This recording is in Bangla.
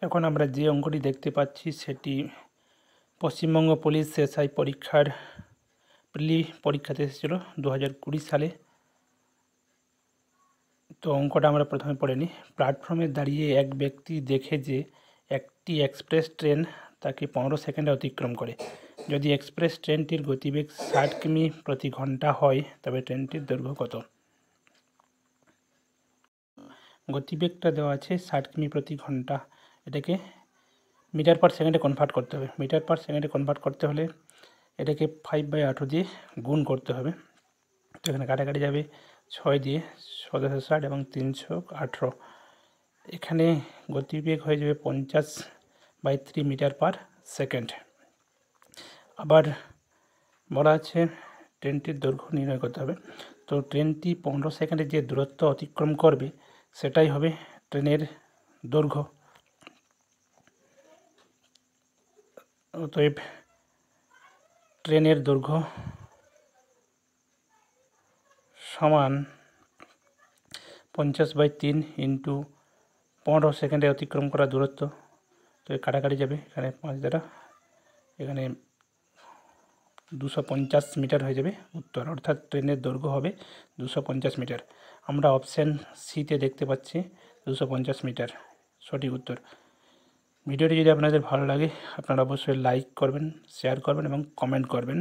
এখন আমরা যে অঙ্কটি দেখতে পাচ্ছি সেটি পশ্চিমবঙ্গ পুলিশ এসআই পরীক্ষার প্রিলি পরীক্ষাতে এসেছিল 2020 সালে। তো অঙ্কটা আমরা প্রথমে পড়ে নিই। প্ল্যাটফর্মে দাঁড়িয়ে এক ব্যক্তি দেখে যে একটি এক্সপ্রেস ট্রেন তাকে 15 সেকেন্ডে অতিক্রম করে। যদি এক্সপ্রেস ট্রেনটির গতিবেগ 60 কিমি প্রতি ঘন্টা হয় তবে ট্রেনটির দৈর্ঘ্য কত? গতিবেগটা দেওয়া আছে 60 কিমি প্রতি ঘন্টা, এটাকে মিটার পার সেকেন্ডে কনভার্ট করতে হবে। মিটার পার সেকেন্ডে কনভার্ট করতে হলে এটাকে 5/18 দিয়ে গুণ করতে হবে। তো এখানে কাটাকাটি যাবে, 6 দিয়ে 1760 এবং 318। এখানে গতিবেগ হয়ে যাবে 50/3 মিটার পার সেকেন্ড। আবার বলা আছে ট্রেনটির দৈর্ঘ্য নির্ণয় করতে হবে। তো ট্রেনটি 15 সেকেন্ডে যে দূরত্ব অতিক্রম করবে সেটাই হবে ট্রেনের দৈর্ঘ্য। অতএব ট্রেনের দৈর্ঘ্য সমান 50/3 ইন্টু 15 সেকেন্ডে অতিক্রম করা দূরত্ব। তো কাটাকাটি যাবে, এখানে 5 দ্বারা, এখানে 250 মিটার হয়ে যাবে উত্তর, অর্থাৎ ট্রেনের দৈর্ঘ্য হবে 250 মিটার। আমরা অপশান সিতে দেখতে পাচ্ছি 250 মিটার সঠিক উত্তর। ভিডিওটি যদি আপনাদের ভালো লাগে আপনারা অবশ্যই লাইক করবেন, শেয়ার করবেন এবং কমেন্ট করবেন।